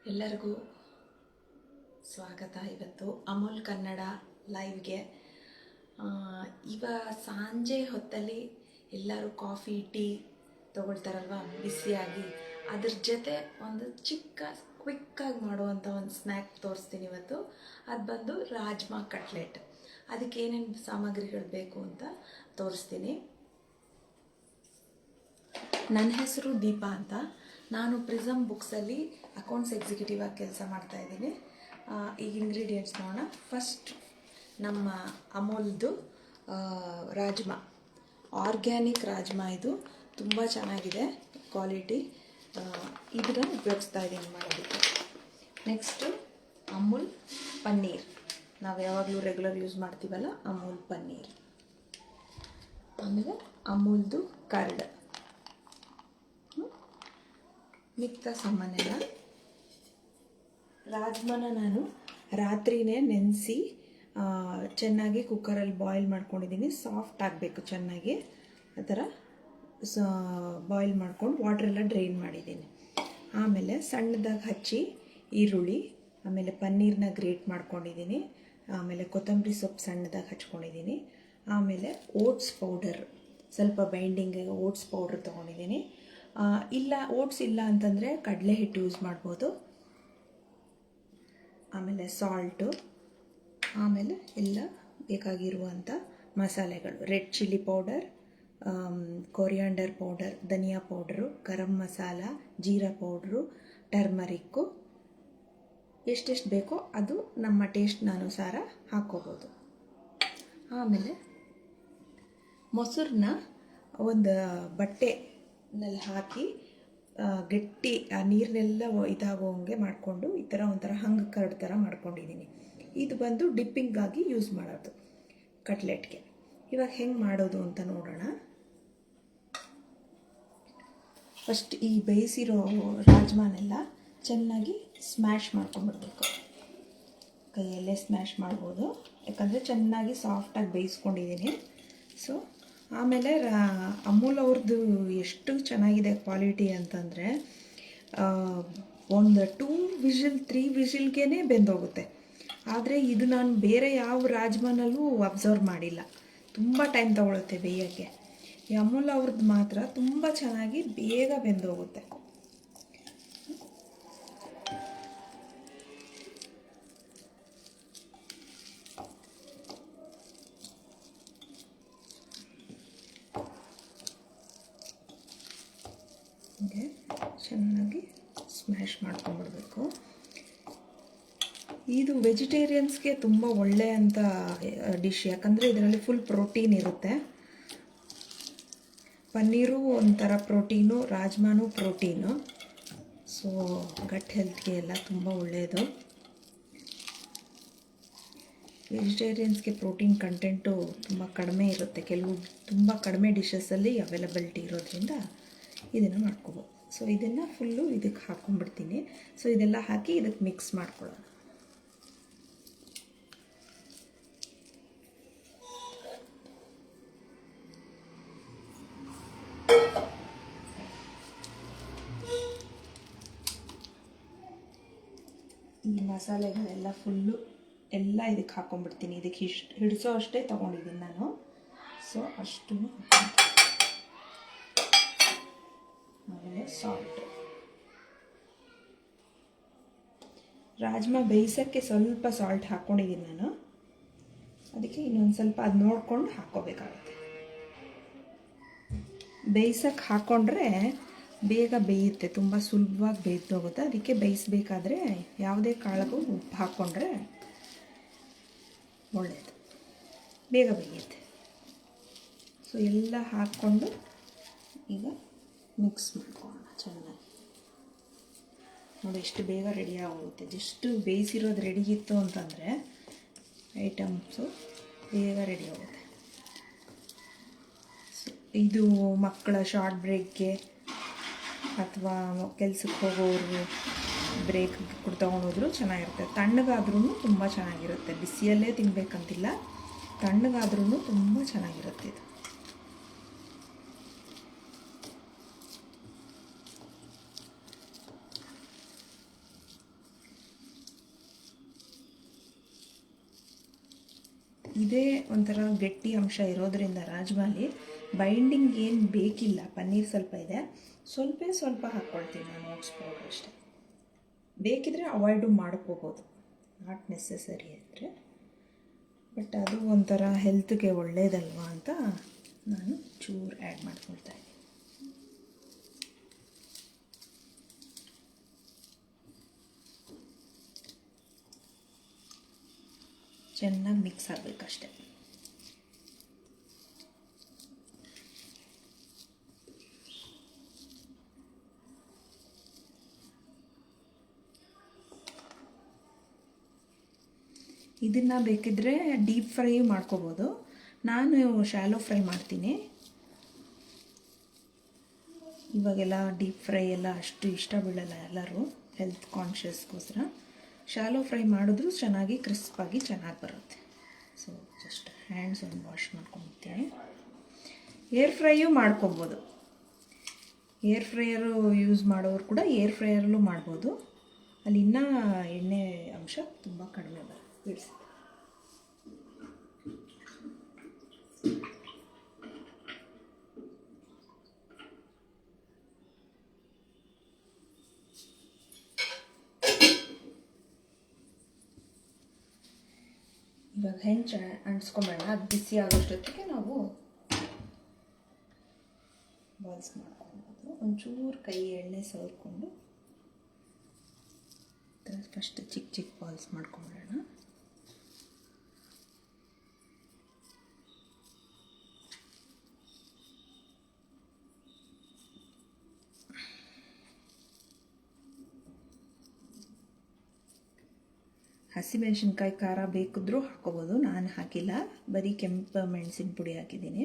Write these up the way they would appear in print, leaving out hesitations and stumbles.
ಎಲ್ಲರಿಗೂ ಸ್ವಾಗತ. ಇವತ್ತು ಅಮೂಲ್ ಕನ್ನಡ ಲೈವ್ಗೆ. ಸಂಜೆ ಹೊತ್ತಲ್ಲಿ ಎಲ್ಲರೂ ಕಾಫಿ ಟೀ ತೊಗೊಳ್ತಾರಲ್ವ, ಬಿಸಿಯಾಗಿ. ಅದ್ರ ಜೊತೆ ಒಂದು ಚಿಕ್ಕ ಕ್ವಿಕ್ಕಾಗಿ ಮಾಡುವಂಥ ಒಂದು ಸ್ನ್ಯಾಕ್ ತೋರಿಸ್ತೀನಿ ಇವತ್ತು. ಅದು ಬಂದು ರಾಜ್ಮಾ ಕಟ್ಲೆಟ್. ಅದಕ್ಕೆ ಏನೇನು ಸಾಮಗ್ರಿಗಳು ಬೇಕು ಅಂತ ತೋರಿಸ್ತೀನಿ. ನನ್ನ ಹೆಸರು ದೀಪಾ ಅಂತ. ನಾನು ಪ್ರಿಸಮ್ ಬುಕ್ಸಲ್ಲಿ ಅಕೌಂಟ್ಸ್ ಎಕ್ಸಿಕ್ಯೂಟಿವ್ ಆಗಿ ಕೆಲಸ ಮಾಡ್ತಾಯಿದ್ದೀನಿ. ಈಗ ಇಂಗ್ರೀಡಿಯೆಂಟ್ಸ್ ನೋಡೋಣ. ಫಸ್ಟ್ ನಮ್ಮ ಅಮೂಲ್ದು ರಾಜ್ಮಾ, ಆರ್ಗ್ಯಾನಿಕ್ ರಾಜ್ಮಾ. ಇದು ತುಂಬ ಚೆನ್ನಾಗಿದೆ ಕ್ವಾಲಿಟಿ. ಇದನ್ನು ಉಪಯೋಗಿಸ್ತಾ ಇದ್ದೀನಿ ಮಾಡೋದಕ್ಕೆ. ನೆಕ್ಸ್ಟು ಅಮೂಲ್ ಪನ್ನೀರ್, ನಾವು ಯಾವಾಗಲೂ ರೆಗ್ಯುಲರ್ ಯೂಸ್ ಮಾಡ್ತೀವಲ್ಲ, ಅಮೂಲ್ ಪನ್ನೀರ್. ಆಮೇಲೆ ಅಮೂಲ್ದು ಕರ್ಡ್, ಮಿಕ್ತ ಸಾಮಾನೆಲ್ಲ. ರಾಜ್ಮಾನ ನಾನು ರಾತ್ರಿನೇ ನೆನೆಸಿ ಚೆನ್ನಾಗಿ ಕುಕ್ಕರಲ್ಲಿ ಬಾಯ್ಲ್ ಮಾಡ್ಕೊಂಡಿದ್ದೀನಿ. ಸಾಫ್ಟ್ ಆಗಬೇಕು ಚೆನ್ನಾಗಿ. ಆ ಥರ ಬಾಯ್ಲ್ ಮಾಡ್ಕೊಂಡು ವಾಟ್ರೆಲ್ಲ ಡ್ರೈನ್ ಮಾಡಿದ್ದೀನಿ. ಆಮೇಲೆ ಸಣ್ಣದಾಗಿ ಹಚ್ಚಿ ಈರುಳ್ಳಿ, ಆಮೇಲೆ ಪನ್ನೀರನ್ನ ಗ್ರೇಟ್ ಮಾಡ್ಕೊಂಡಿದ್ದೀನಿ. ಆಮೇಲೆ ಕೊತ್ತಂಬರಿ ಸೊಪ್ಪು ಸಣ್ಣದಾಗಿ ಹಚ್ಕೊಂಡಿದ್ದೀನಿ. ಆಮೇಲೆ ಓಟ್ಸ್ ಪೌಡರ್, ಸ್ವಲ್ಪ ಬೈಂಡಿಂಗ್ ಓಟ್ಸ್ ಪೌಡ್ರ್ ತೊಗೊಂಡಿದ್ದೀನಿ. ಇಲ್ಲ ಓಟ್ಸ್ ಇಲ್ಲ ಅಂತಂದರೆ ಕಡಲೆ ಹಿಟ್ಟು ಯೂಸ್ ಮಾಡ್ಬೋದು. ಆಮೇಲೆ ಸಾಲ್ಟು, ಆಮೇಲೆ ಎಲ್ಲ ಬೇಕಾಗಿರುವಂಥ ಮಸಾಲೆಗಳು: red chilli powder, coriander powder, ಧನಿಯಾ ಪೌಡ್ರು, ಗರಂ ಮಸಾಲ, ಜೀರಾ ಪೌಡ್ರು, ಟರ್ಮರಿಕ್ಕು. ಎಷ್ಟೆಷ್ಟು ಬೇಕೋ ಅದು ನಮ್ಮ ಟೇಸ್ಟ್ನ ಅನುಸಾರ ಹಾಕ್ಕೋಬೋದು. ಆಮೇಲೆ ಮೊಸರನ್ನ ಒಂದು ಬಟ್ಟೆನಲ್ಲಿ ಹಾಕಿ ಗಟ್ಟಿ ಆ ನೀರನ್ನೆಲ್ಲ ಇದಾಗೋಂಗೆ ಮಾಡಿಕೊಂಡು ಈ ಥರ ಒಂಥರ ಹಂಗೆ ಕರ್ಡ್ ಥರ ಮಾಡ್ಕೊಂಡಿದ್ದೀನಿ. ಇದು ಬಂದು ಡಿಪ್ಪಿಂಗಾಗಿ ಯೂಸ್ ಮಾಡೋದು ಕಟ್ಲೆಟ್ಗೆ. ಇವಾಗ ಹೆಂಗೆ ಮಾಡೋದು ಅಂತ ನೋಡೋಣ. ಫಸ್ಟ್ ಈ ಬೇಯಿಸಿರೋ ರಾಜ್ಮಾನೆಲ್ಲ ಚೆನ್ನಾಗಿ ಸ್ಮ್ಯಾಶ್ ಮಾಡ್ಕೊಂಡ್ಬಿಡ್ಬೇಕು. ಕೈಯಲ್ಲೇ ಸ್ಮ್ಯಾಶ್ ಮಾಡ್ಬೋದು, ಯಾಕಂದರೆ ಚೆನ್ನಾಗಿ ಸಾಫ್ಟಾಗಿ ಬೇಯಿಸ್ಕೊಂಡಿದ್ದೀನಿ. ಸೊ ಆಮೇಲೆ ಅಮೂಲ್ ಅವ್ರದ್ದು ಎಷ್ಟು ಚೆನ್ನಾಗಿದೆ ಕ್ವಾಲಿಟಿ ಅಂತಂದರೆ, ಒಂದು 2 ವಿಷಿಲ್ 3 ವಿಷಿಲ್ಗೇ ಬೆಂದೋಗುತ್ತೆ. ಆದರೆ ಇದು ನಾನು ಬೇರೆ ಯಾವ ರಾಜ್ಮಾನಲ್ಲೂ ಅಬ್ಸರ್ವ್ ಮಾಡಿಲ್ಲ. ತುಂಬ ಟೈಮ್ ತೊಗೊಳುತ್ತೆ ಬೇಯೋಕ್ಕೆ. ಈ ಅಮೂಲ್ ಅವ್ರದ್ದು ಮಾತ್ರ ತುಂಬ ಚೆನ್ನಾಗಿ ಬೇಗ ಬೆಂದೋಗುತ್ತೆ. ಹೀಗೆ ಚೆನ್ನಾಗಿ ಸ್ಮ್ಯಾಶ್ ಮಾಡ್ಕೊಂಡ್ಬಿಡ್ಬೇಕು. ಇದು ವೆಜಿಟೇರಿಯನ್ಸ್ಗೆ ತುಂಬ ಒಳ್ಳೆಯಂಥ ಡಿಶ್, ಯಾಕಂದರೆ ಇದರಲ್ಲಿ ಫುಲ್ ಪ್ರೋಟೀನ್ ಇರುತ್ತೆ. ಪನ್ನೀರು ಒಂಥರ ಪ್ರೋಟೀನು, ರಾಜ್ಮಾನು ಪ್ರೋಟೀನು. ಸೊ ಗಟ್ ಹೆಲ್ತ್ಗೆ ಎಲ್ಲ ತುಂಬ ಒಳ್ಳೆಯದು. ವೆಜಿಟೇರಿಯನ್ಸ್ಗೆ ಪ್ರೋಟೀನ್ ಕಂಟೆಂಟು ತುಂಬ ಕಡಿಮೆ ಇರುತ್ತೆ. ಕೆಲವು ತುಂಬ ಕಡಿಮೆ ಡಿಶಸ್ಸಲ್ಲಿ ಅವೈಲಬಿಲಿಟಿ ಇರೋದ್ರಿಂದ ಇದನ್ನು ಮಾಡ್ಕೋಬೋದು. ಸೊ ಇದನ್ನು ಫುಲ್ಲು ಇದಕ್ಕೆ ಹಾಕ್ಕೊಂಡ್ಬಿಡ್ತೀನಿ. ಸೊ ಇದೆಲ್ಲ ಹಾಕಿ ಇದಕ್ಕೆ ಮಿಕ್ಸ್ ಮಾಡ್ಕೊಳ್ಳೋಣ. ಈ ಮಸಾಲೆಗಳೆಲ್ಲ ಫುಲ್ಲು ಎಲ್ಲ ಇದಕ್ಕೆ ಹಾಕ್ಕೊಂಡ್ಬಿಡ್ತೀನಿ. ಇದಕ್ಕೆ ಹಿಡಿಸೋ ಅಷ್ಟೇ ತೊಗೊಂಡಿದ್ದೀನಿ ನಾನು. ಸೊ ಅಷ್ಟು ಆಮೇಲೆ ಸಾಲ್ಟ್. ರಾಜ್ಮಾ ಬೇಯಿಸೋಕ್ಕೆ ಸ್ವಲ್ಪ ಸಾಲ್ಟ್ ಹಾಕ್ಕೊಂಡಿದ್ದೀನಿ ನಾನು. ಅದಕ್ಕೆ ಇನ್ನೊಂದು ಸ್ವಲ್ಪ ಅದು ನೋಡ್ಕೊಂಡು ಹಾಕ್ಕೋಬೇಕಾಗುತ್ತೆ. ಬೇಯಿಸೋಕ್ಕೆ ಹಾಕ್ಕೊಂಡ್ರೆ ಬೇಗ ಬೇಯುತ್ತೆ, ತುಂಬ ಸುಲಭವಾಗಿ ಬೇಯ್ದೋಗುತ್ತೆ. ಅದಕ್ಕೆ ಬೇಯಿಸಬೇಕಾದ್ರೆ ಯಾವುದೇ ಕಾಳಿಗೂ ಉಪ್ಪು ಹಾಕ್ಕೊಂಡ್ರೆ ಒಳ್ಳೆಯದು, ಬೇಗ ಬೇಯುತ್ತೆ. ಸೊ ಎಲ್ಲ ಹಾಕ್ಕೊಂಡು ಈಗ ಮಿಕ್ಸ್ ಮಾಡ್ಕೊಳ್ಳೋಣ ಚೆನ್ನಾಗಿ. ನೋಡಿ ಎಷ್ಟು ಬೇಗ ರೆಡಿ ಆಗೋಗುತ್ತೆ. ಜಸ್ಟ್ ಬೇಯಿಸಿರೋದು ರೆಡಿ ಇತ್ತು ಅಂತಂದರೆ ಐಟಮ್ಸು ಬೇಗ ರೆಡಿ ಆಗುತ್ತೆ. ಸೊ ಇದು ಮಕ್ಕಳ ಶಾರ್ಟ್ ಬ್ರೇಕ್ಗೆ ಅಥವಾ ಕೆಲ್ಸಕ್ಕೆ ಹೋಗೋರು ಬ್ರೇಕ್ ತೊಗೊಂಡೋದ್ರು ಚೆನ್ನಾಗಿರುತ್ತೆ. ತಣ್ಣಗಾದ್ರೂ ತುಂಬ ಚೆನ್ನಾಗಿರುತ್ತೆ. ಬಿಸಿಯಲ್ಲೇ ತಿನ್ನಬೇಕಂತಿಲ್ಲ, ತಣ್ಣಗಾದ್ರೂ ತುಂಬ ಚೆನ್ನಾಗಿರುತ್ತೆ ಇದು. ಇದೇ ಒಂಥರ ಗಟ್ಟಿ ಅಂಶ ಇರೋದರಿಂದ ರಾಜ್ಮಾಲಿ ಬೈಂಡಿಂಗ್ ಏನು ಬೇಕಿಲ್ಲ. ಪನ್ನೀರ್ ಸ್ವಲ್ಪ ಇದೆ, ಸ್ವಲ್ಪ ಹಾಕ್ಕೊಳ್ತೀನಿ ನಾನು, ಓಟ್ಸ್ ಪೌಡರ್ ಅಷ್ಟೇ. ಬೇಕಿದ್ರೆ ಅವಾಯ್ಡು ಮಾಡ್ಕೋಬೋದು, ನಾಟ್ ನೆಸೆಸರಿ ಅಂದರೆ. ಬಟ್ ಅದು ಒಂಥರ ಹೆಲ್ತ್ಗೆ ಒಳ್ಳೆಯದಲ್ವಾ ಅಂತ ನಾನು ಚೂರು ಆ್ಯಡ್ ಮಾಡ್ಕೊಳ್ತಾ ಇದ್ದೀನಿ. ಚೆನ್ನಾಗಿ ಮಿಕ್ಸ್ ಆಗಬೇಕಷ್ಟೆ. ಇದನ್ನು ಬೇಕಿದ್ರೆ ಡೀಪ್ ಫ್ರೈ ಮಾಡ್ಕೋಬೋದು. ನಾನು ಶಾಲೋ ಫ್ರೈ ಮಾಡ್ತೀನಿ. ಇವಾಗೆಲ್ಲ ಡೀಪ್ ಫ್ರೈ ಎಲ್ಲ ಅಷ್ಟು ಇಷ್ಟ ಬೀಳಲ್ಲ ಎಲ್ಲರೂ, ಹೆಲ್ತ್ ಕಾನ್ಷಿಯಸ್ಗೋಸ್ಕರ. ಶಾಲೋ ಫ್ರೈ ಮಾಡಿದ್ರೂ ಚೆನ್ನಾಗಿ ಕ್ರಿಸ್ಪಾಗಿ ಚೆನ್ನಾಗಿ ಬರುತ್ತೆ. ಸೊ ಜಸ್ಟ್ ಹ್ಯಾಂಡ್ಸ್ ಒಂದು ವಾಶ್ ಮಾಡ್ಕೊಳ್ತೀನಿ. ಏರ್ ಫ್ರೈಯೂ ಮಾಡ್ಕೊಬೋದು. ಏರ್ ಫ್ರೈಯರು ಯೂಸ್ ಮಾಡೋರು ಕೂಡ ಏರ್ ಫ್ರೈಯರಲ್ಲೂ ಮಾಡ್ಬೋದು. ಅಲ್ಲಿ ಇನ್ನೂ ಎಣ್ಣೆ ಅಂಶ ತುಂಬ ಕಡಿಮೆ ಬಿಡಿಸಿ. ಇವಾಗ ಹೆಂಚು ಅಂಟಿಸ್ಕೊಂಬೇಡ, ಅದು ಬಿಸಿ ಆಗೋಷ್ಟೊತ್ತಿಗೆ ನಾವು ಬಾಲ್ಸ್ ಮಾಡ್ಕೊಬೋದು. ಒಂಚೂರು ಕೈ ಎಣ್ಣೆ ಸವರ್ಕೊಂಡು ಫಸ್ಟ್ ಚಿಕ್ಕ ಬಾಲ್ಸ್ ಮಾಡ್ಕೊಂಬಿಡೋಣ. ಹಸಿಮೆಣಸಿನ್ಕಾಯಿ ಖಾರ ಬೇಕಿದ್ರೂ ಹಾಕೋಬೋದು, ನಾನು ಹಾಕಿಲ್ಲ, ಬರೀ ಕೆಂಪು ಮೆಣಸಿನ ಪುಡಿ ಹಾಕಿದ್ದೀನಿ.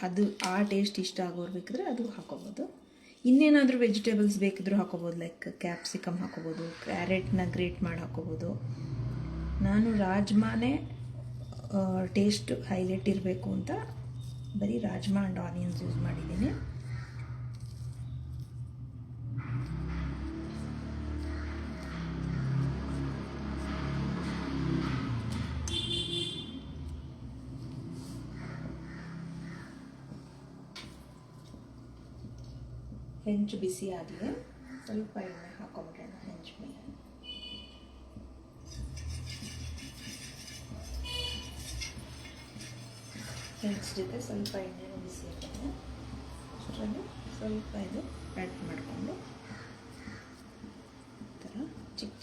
ಅದು ಆ ಟೇಸ್ಟ್ ಇಷ್ಟ ಆಗೋರು ಬೇಕಿದ್ರೆ ಅದು ಹಾಕೋಬೋದು. ಇನ್ನೇನಾದರೂ ವೆಜಿಟೇಬಲ್ಸ್ ಬೇಕಿದ್ರೂ ಹಾಕೋಬೋದು, ಲೈಕ್ ಕ್ಯಾಪ್ಸಿಕಮ್ ಹಾಕೋಬೋದು, ಕ್ಯಾರೆಟ್ನ ಗ್ರೇಟ್ ಮಾಡಿ ಹಾಕೋಬೋದು. ನಾನು ರಾಜ್ಮಾನೇ ಟೇಸ್ಟ್ ಹೈಲೈಟ್ ಇರಬೇಕು ಅಂತ ಬರೀ ರಾಜ್ಮಾ ಆ್ಯಂಡ್ ಆನಿಯನ್ಸ್ ಯೂಸ್ ಮಾಡಿದ್ದೀನಿ. ಹೆಂಚು ಬಿಸಿ ಆಗಲಿ, ಸ್ವಲ್ಪ ಎಣ್ಣೆ ಹಾಕೊಂಬಿಡೋಣ ಹೆಂಚು ಮೇಲೆ. ಹೆಂಚು ಜೊತೆ ಸ್ವಲ್ಪ ಎಣ್ಣೆ ಬಿಸಿ ಹಾಕೋಣ. ಅಷ್ಟರಲ್ಲಿ ಸ್ವಲ್ಪ ಇದು ಆ್ಯಡ್ ಮಾಡಿಕೊಂಡು ಈ ಥರ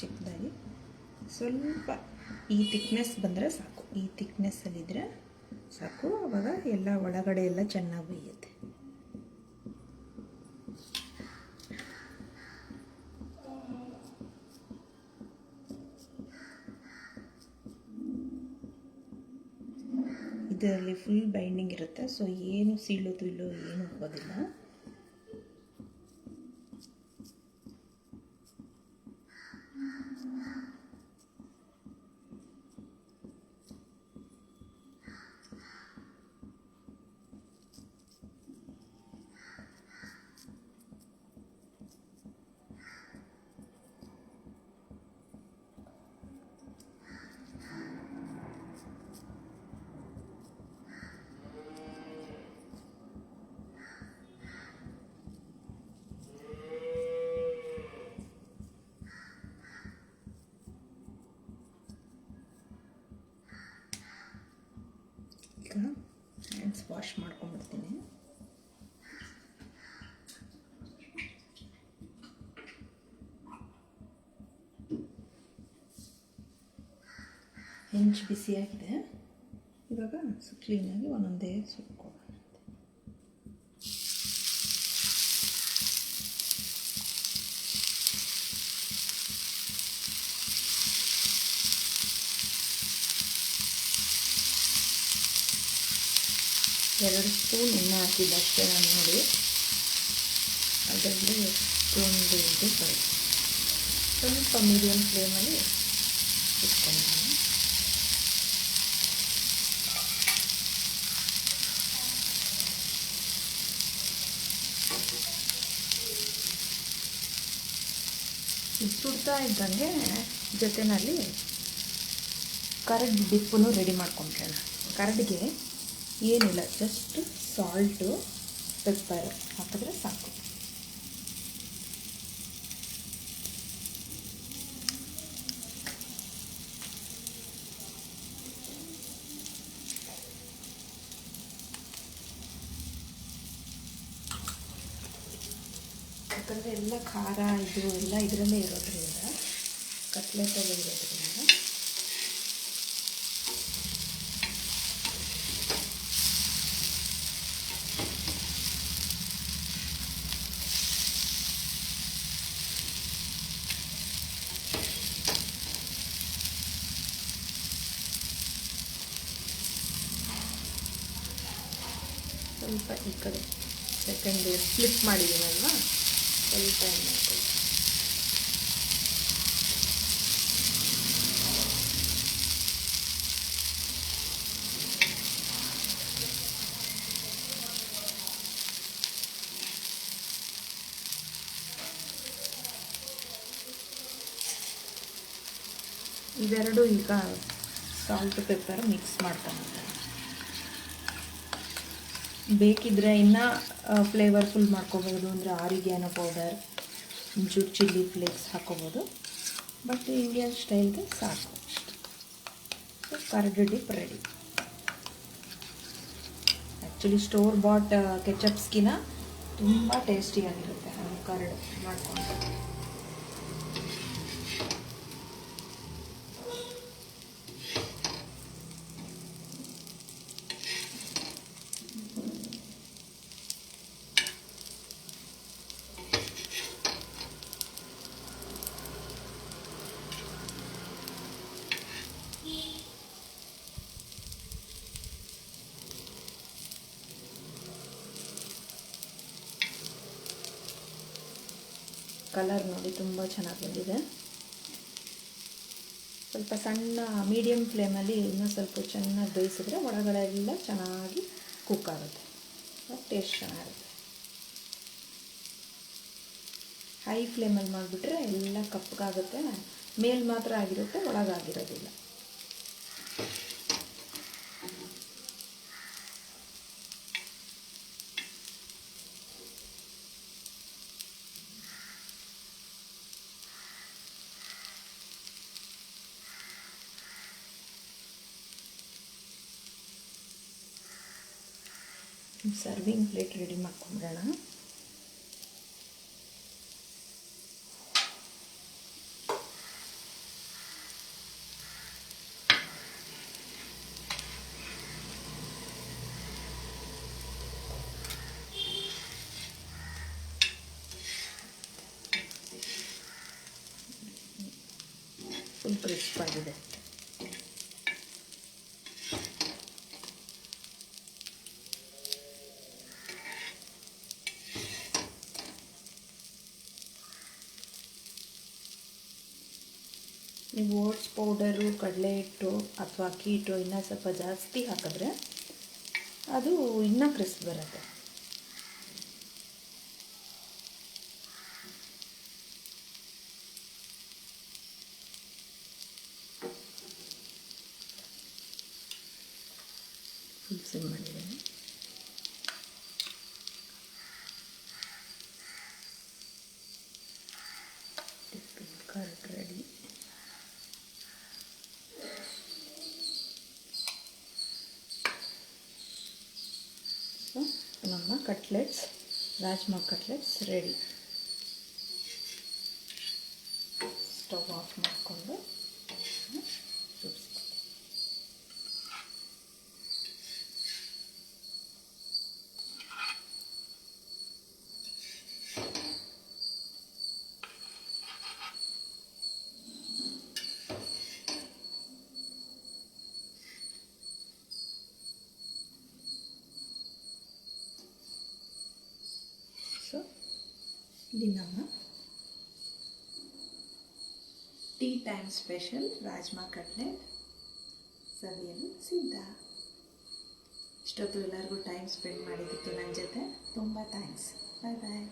ಚಿಕ್ಕದಾಗಿ ಸ್ವಲ್ಪ ಈ ಥಿಕ್ನೆಸ್ ಬಂದರೆ ಸಾಕು. ಈ ಥಿಕ್ನೆಸ್ಸಲ್ಲಿದ್ದರೆ ಸಾಕು, ಆವಾಗ ಎಲ್ಲ ಒಳಗಡೆ ಎಲ್ಲ ಚೆನ್ನಾಗಿ ಬೇಯುತ್ತೆ. ಇದರಲ್ಲಿ ಫುಲ್ ಬೈಂಡಿಂಗ್ ಇರುತ್ತೆ, ಸೊ ಏನು ಸೀಳೋದು ಇಲ್ಲೋ ಏನೂ ಆಗೋದಿಲ್ಲ. ಈಗ ಹ್ಯಾಂಡ್ಸ್ ವಾಶ್ ಮಾಡ್ಕೊಂಡ್ಬಿಡ್ತೀನಿ. ಹೆಂಚು ಬಿಸಿಯಾಗಿದೆ, ಇವಾಗ ಕ್ಲೀನಾಗಿ ಒಂದೊಂದೇ ಸುಟ್ಕೊಳ್ಳೋಣ. ಎರಡು ಸ್ಪೂನ್ ಎಣ್ಣೆ ಹಾಕಿದ್ದಷ್ಟೇ ನಾನು ನೋಡಿ, ಅದರಲ್ಲಿ ಎಷ್ಟೊಂದು ಇದು ಬರುತ್ತೆ. ಸ್ವಲ್ಪ ಮೀಡಿಯಮ್ ಫ್ಲೇಮಲ್ಲಿ ಇಟ್ಕೊಂಡಿದ್ದೀನಿ. ಇದು ಸುಡ್ತಾ ಇದ್ದಂಗೆ ಜೊತೆಯಲ್ಲಿ ಕರಡ್ ಡಿಪ್ಪನ್ನು ರೆಡಿ ಮಾಡ್ಕೊಂಡ್ರೋಣ. ಕರಡಿಗೆ ಏನಿಲ್ಲ, ಜಸ್ಟ್ ಸಾಲ್ಟು ಪೆಪ್ಪರ್ ಹಾಕಿದ್ರೆ ಸಾಕು. ಯಾಕಂದರೆ ಎಲ್ಲ ಖಾರ ಇದು ಎಲ್ಲ ಇದರಲ್ಲೇ ಇರೋದ್ರಿಂದ, ಕಟ್ಲೆಟಲ್ಲೇ ಇರೋದ್ರಿಂದ ಸ್ವಲ್ಪ ಈ ಕಡೆ ಸೆಕೆಂಡ್ ಫ್ಲಿಪ್ ಮಾಡಿದ್ದೀನಲ್ವ, ಸ್ವಲ್ಪ ಎಣ್ಣೆ ಹಾಕೊಳ್ಳಿ. ಇವೆರಡು ಈಗ ಸಾಲ್ಟ್ ಪೆಪ್ಪರ್ ಮಿಕ್ಸ್ ಮಾಡ್ಕೊಂಡಿದ್ದಾರೆ. ಬೇಕಿದ್ದರೆ ಇನ್ನೂ ಫ್ಲೇವರ್ಫುಲ್ ಮಾಡ್ಕೋಬೋದು, ಅಂದರೆ ಆರಿಗ್ಯಾನೋ ಪೌಡರ್, ಒಂಚೂರು ಚಿಲ್ಲಿ ಫ್ಲೇಕ್ಸ್ ಹಾಕೋಬೋದು. ಬಟ್ ಇಂಡಿಯನ್ ಸ್ಟೈಲ್ಗೆ ಸಾಕು. Curd dip ready. Actually store bought ಕೆಚಪ್ಸ್ಗಿನ ತುಂಬ ಟೇಸ್ಟಿಯಾಗಿರುತ್ತೆ ಕರ್ಡ್ ಮಾಡಿಕೊಂಡು. ಕಲರ್ ನೋಡಿ ತುಂಬ ಚೆನ್ನಾಗಿ ಬಂದಿದೆ. ಸ್ವಲ್ಪ ಸಣ್ಣ ಮೀಡಿಯಮ್ ಫ್ಲೇಮಲ್ಲಿ ಇನ್ನೂ ಸ್ವಲ್ಪ ಚೆನ್ನಾಗಿ ಬೇಯಿಸಿದ್ರೆ ಒಳಗಡೆ ಎಲ್ಲ ಚೆನ್ನಾಗಿ ಕುಕ್ ಆಗುತ್ತೆ, ಟೇಸ್ಟ್ ಚೆನ್ನಾಗಿರುತ್ತೆ. ಹೈ ಫ್ಲೇಮಲ್ಲಿ ಮಾಡಿಬಿಟ್ರೆ ಎಲ್ಲ ಕಪ್ಪಗಾಗುತ್ತೆ, ಮೇಲ್ ಮಾತ್ರ ಆಗಿರುತ್ತೆ, ಒಳಗಾಗಿರೋದಿಲ್ಲ. ಸರ್ವಿಂಗ್ ಪ್ಲೇಟ್ ರೆಡಿ ಮಾಡ್ಕೊಂಡ್ರೋಣ. ಫುಲ್ ಕ್ರಿಸ್ಪ್ ಆಗಿದೆ. ನೀವು ಓಟ್ಸ್ ಪೌಡರು, ಕಡಲೆ ಹಿಟ್ಟು ಅಥವಾ ಅಕ್ಕಿ ಹಿಟ್ಟು ಇನ್ನೂ ಸ್ವಲ್ಪ ಜಾಸ್ತಿ ಹಾಕಿದ್ರೆ ಅದು ಇನ್ನೂ ಕ್ರಿಸ್ಪ್ ಬರುತ್ತೆ. ಸಿಮ್ ಮಾಡಿದ್ದೇನೆ. Tiffin curd ready. ಸೊ ನಮ್ಮ cutlets, rajma cutlets ready. Stove off ಮಾಡಿಕೊಂಡು ಸೊ ಇಲ್ಲಿ ನಮ್ಮ tea time special rajma cutlet ಸವಿಯಲು ಸಿದ್ಧ. ಇಷ್ಟೊತ್ತು ಎಲ್ಲರಿಗೂ ಟೈಮ್ ಸ್ಪೆಂಡ್ ಮಾಡಿದ್ದಕ್ಕೆ ನನ್ನ ಜೊತೆ ತುಂಬ ಥ್ಯಾಂಕ್ಸ್. ಬಾಯ್ ಬಾಯ್.